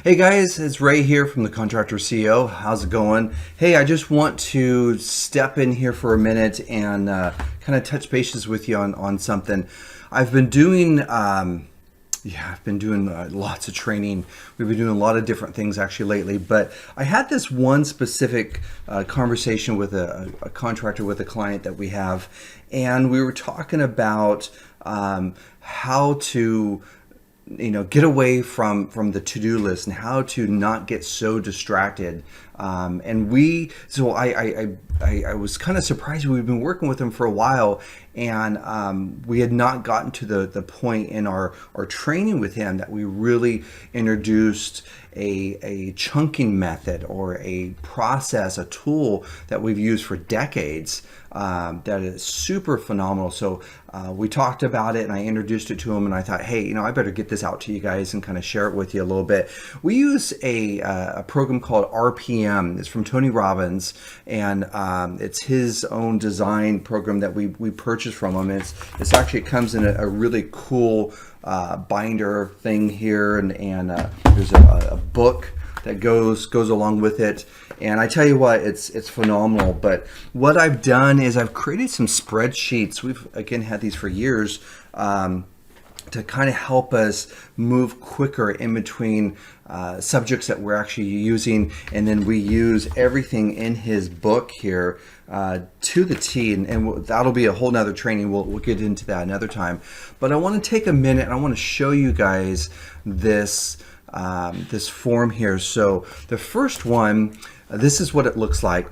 Hey guys, it's Ray here from the Contractor CEO. How's it going? Hey, I just want to step in here for a minute and kind of touch bases with you on something. I've been doing, lots of training. We've been doing a lot of different things actually lately, but I had this one specific conversation with a contractor, with a client that we have, and we were talking about how to get away from the to-do list and how to not get so distracted. I was kind of surprised. We've been working with him for a while, and we had not gotten to the point in our training with him that we really introduced a chunking method or a process, a tool that we've used for decades that is super phenomenal. So we talked about it and I introduced it to him, and I thought, hey, I better get this out to you guys and kind of share it with you a little bit. We use a program called RPM. It's from Tony Robbins, and it's his own design program that we purchased from him. It's actually, it comes in a really cool binder thing here, and there's a book that goes along with it. And I tell you what, it's phenomenal. But what I've done is I've created some spreadsheets. We've again had these for years to kind of help us move quicker in between subjects that we're actually using, and then we use everything in his book here to the T, and that'll be a whole nother training. We'll get into that another time. But I want to take a minute and I want to show you guys this this form here. So the first one, this is what it looks like.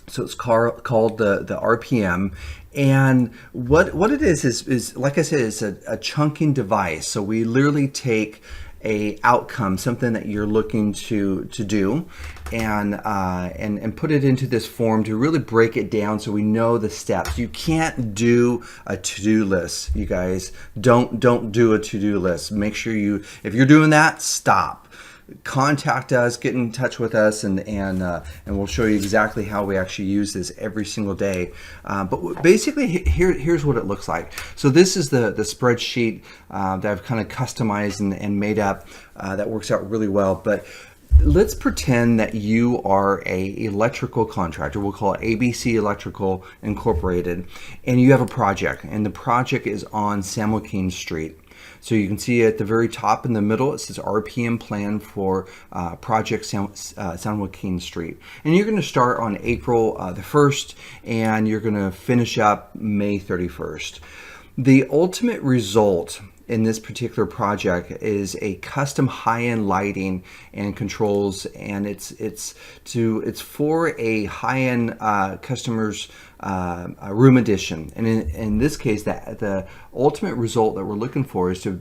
So it's called the RPM, and what it is like I said, it's a chunking device. So we literally take a outcome, something that you're looking to do, and put it into this form to really break it down so we know the steps. You can't do a to-do list, you guys. Don't do a to-do list. Make sure if you're doing that, stop. Contact us, get in touch with us, and we'll show you exactly how we actually use this every single day. But basically, here's what it looks like. So this is the spreadsheet that I've kind of customized and made up that works out really well. But let's pretend that you are a electrical contractor. We'll call it ABC Electrical Incorporated, and you have a project, and the project is on San Joaquin Street. So you can see at the very top in the middle, it says RPM plan for project San Joaquin Street. And you're going to start on April the 1st, and you're going to finish up May 31st. The ultimate result in this particular project is a custom high-end lighting and controls, and it's for a high-end customer's room addition. And in this case, the ultimate result that we're looking for is to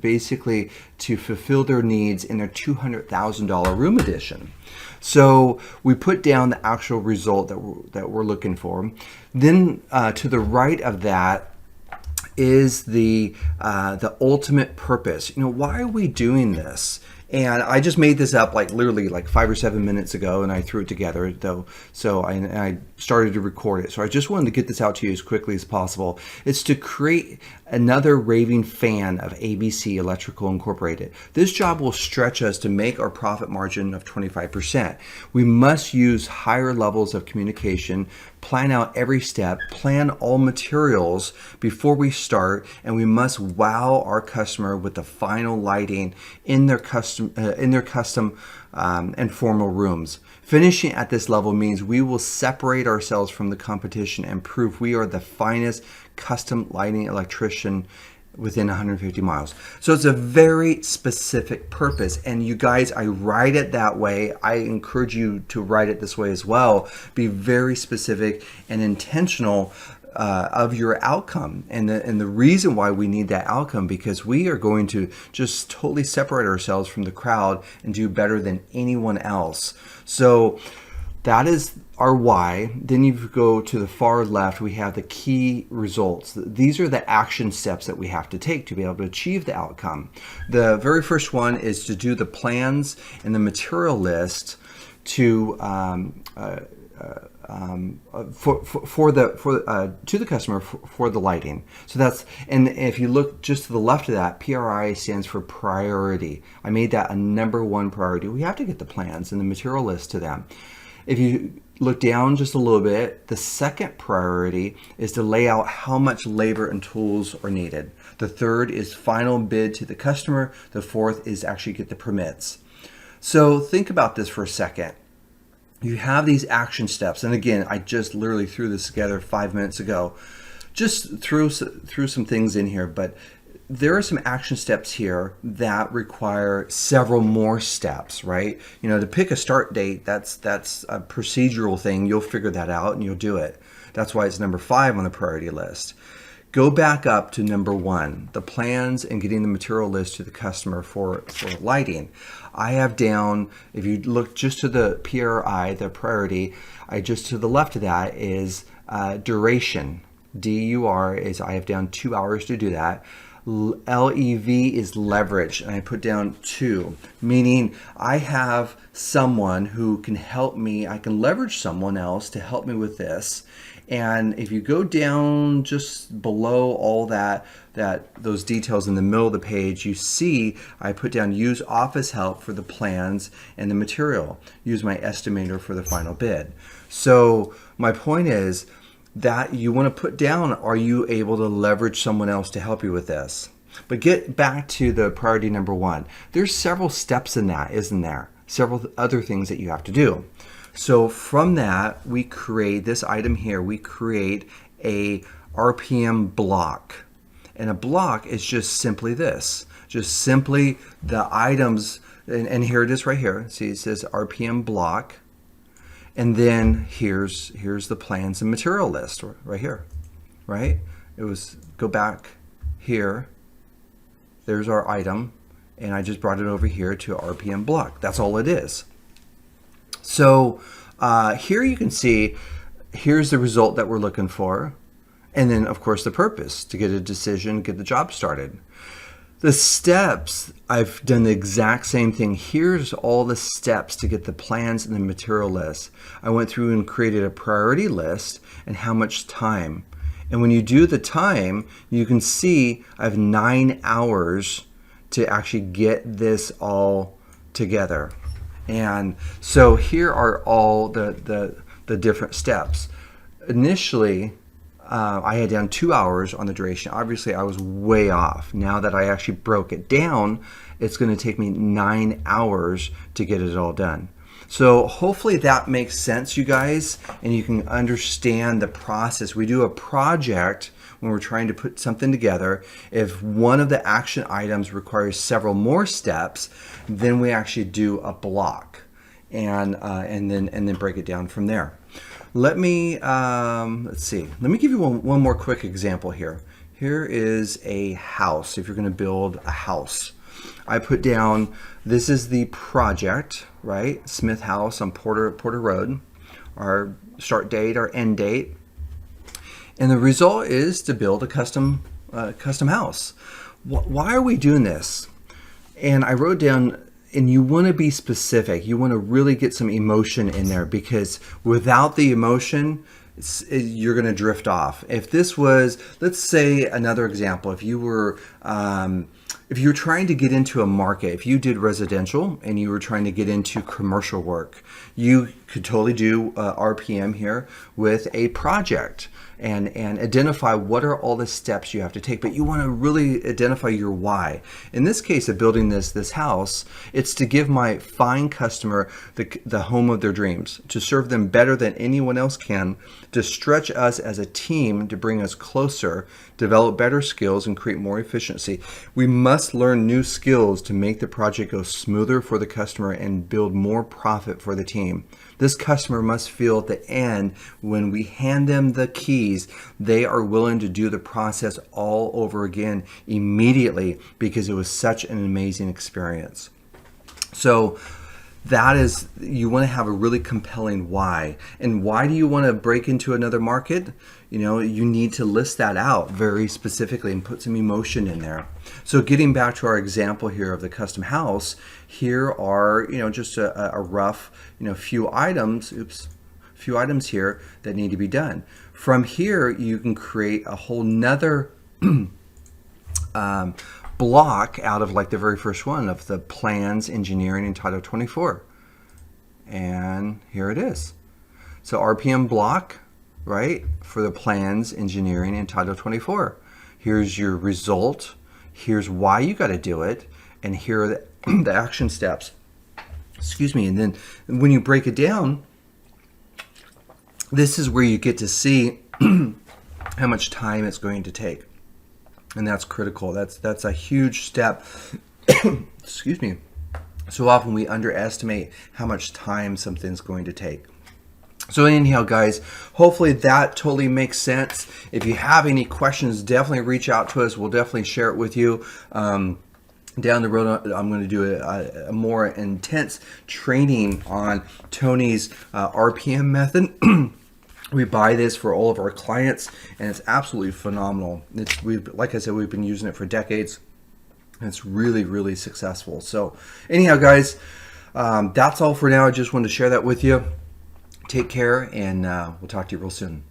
fulfill their needs in their $200,000 room addition. So we put down the actual result that we're looking for. Then to the right of that is the ultimate purpose. Why are we doing this? And I just made this up literally 5 or 7 minutes ago, and I threw it together though. So I started to record it. So I just wanted to get this out to you as quickly as possible. It's to create another raving fan of ABC Electrical Incorporated. This job will stretch us to make our profit margin of 25%. We must use higher levels of communication, plan out every step, plan all materials before we start, and we must wow our customer with the final lighting in their custom and formal rooms. Finishing at this level means we will separate ourselves from the competition and prove we are the finest custom lighting electrician within 150 miles. So it's a very specific purpose, and you guys, I write it that way. I encourage you to write it this way as well. Be very specific and intentional of your outcome, and the reason why we need that outcome, because we are going to just totally separate ourselves from the crowd and do better than anyone else. So that is our why. Then you go to the far left, we have the key results. These are the action steps that we have to take to be able to achieve the outcome. The very first one is to do the plans and the material list to to the customer for the lighting. So that's, and if you look just to the left of that, PRI stands for priority. I made that a number one priority. We have to get the plans and the material list to them. If you look down just a little bit, the second priority is to lay out how much labor and tools are needed. The third is final bid to the customer. The fourth is actually get the permits. So think about this for a second. You have these action steps, and again, I just literally threw this together 5 minutes ago. Just threw some things in here, but there are some action steps here that require several more steps, right? You know, to pick a start date, that's a procedural thing. You'll figure that out and you'll do it. That's why it's number 5 on the priority list. Go back up to number 1, the plans and getting the material list to the customer for lighting. I have down, if you look just to the PRI, the priority, just to the left of that is duration. DUR is, I have down 2 hours to do that. LEV is leverage, and I put down 2, meaning I have someone who can help me. I can leverage someone else to help me with this. And if you go down just below all those details in the middle of the page, you see I put down use office help for the plans and the material. Use my estimator for the final bid. So my point is that you want to put down, are you able to leverage someone else to help you with this? But get back to the priority number 1. There's several steps in that, isn't there? Several other things that you have to do. So from that, we create this item here. We create a RPM block. And a block is just simply this. Just simply the items, and here it is right here. See, it says RPM block. And then here's the plans and material list right here, right? It was, go back here. There's our item. And I just brought it over here to RPM block. That's all it is. So here you can see, here's the result that we're looking for. And then, of course, the purpose, to get a decision, get the job started. The steps, I've done the exact same thing. Here's all the steps to get the plans and the material list. I went through and created a priority list and how much time. And when you do the time, you can see I have 9 hours to actually get this all together. And so here are all the different steps. Initially, I had down 2 hours on the duration. Obviously, I was way off. Now that I actually broke it down, it's going to take me 9 hours to get it all done. So hopefully that makes sense, you guys, and you can understand the process. We do a project when we're trying to put something together. If one of the action items requires several more steps, then we actually do a block and then break it down from there. Let me let's see. Let me give you one more quick example here. Here is a house. If you're going to build a house, I put down, this is the project, right? Smith House on Porter Road. Our start date, our end date. And the result is to build a custom house. Why are we doing this? And I wrote down, and you want to be specific. You want to really get some emotion in there, because without the emotion, you're going to drift off. If this was, let's say another example, if you were trying to get into a market, if you did residential and you were trying to get into commercial work, you could totally do RPM here with a project and identify what are all the steps you have to take. But you want to really identify your why. In this case of building this house, it's to give my fine customer the home of their dreams, to serve them better than anyone else can, to stretch us as a team, to bring us closer, develop better skills, and create more efficiency. We must learn new skills to make the project go smoother for the customer and build more profit for the team. This customer must feel at the end, when we hand them the keys, they are willing to do the process all over again immediately, because it was such an amazing experience. So that is, you want to have a really compelling why. And why do you want to break into another market? You know, you need to list that out very specifically and put some emotion in there. So getting back to our example here of the custom house, here are, just a rough, few items, few items here that need to be done. From here, you can create a whole nother block out of like the very first one of the plans, engineering, and Title 24. And here it is. So RPM block, right, for the plans, engineering, and Title 24. Here's your result. Here's why you got to do it. And here are the action steps. Excuse me. And then when you break it down, this is where you get to see how much time it's going to take. And that's critical. That's a huge step. Excuse me. So often we underestimate how much time something's going to take. So anyhow, guys, hopefully that totally makes sense. If you have any questions, definitely reach out to us. We'll definitely share it with you. Down the road, I'm going to do a more intense training on Tony's RPM method. We buy this for all of our clients, and it's absolutely phenomenal. Like I said, we've been using it for decades, and it's really, really successful. So anyhow, guys, that's all for now. I just wanted to share that with you. Take care, and we'll talk to you real soon.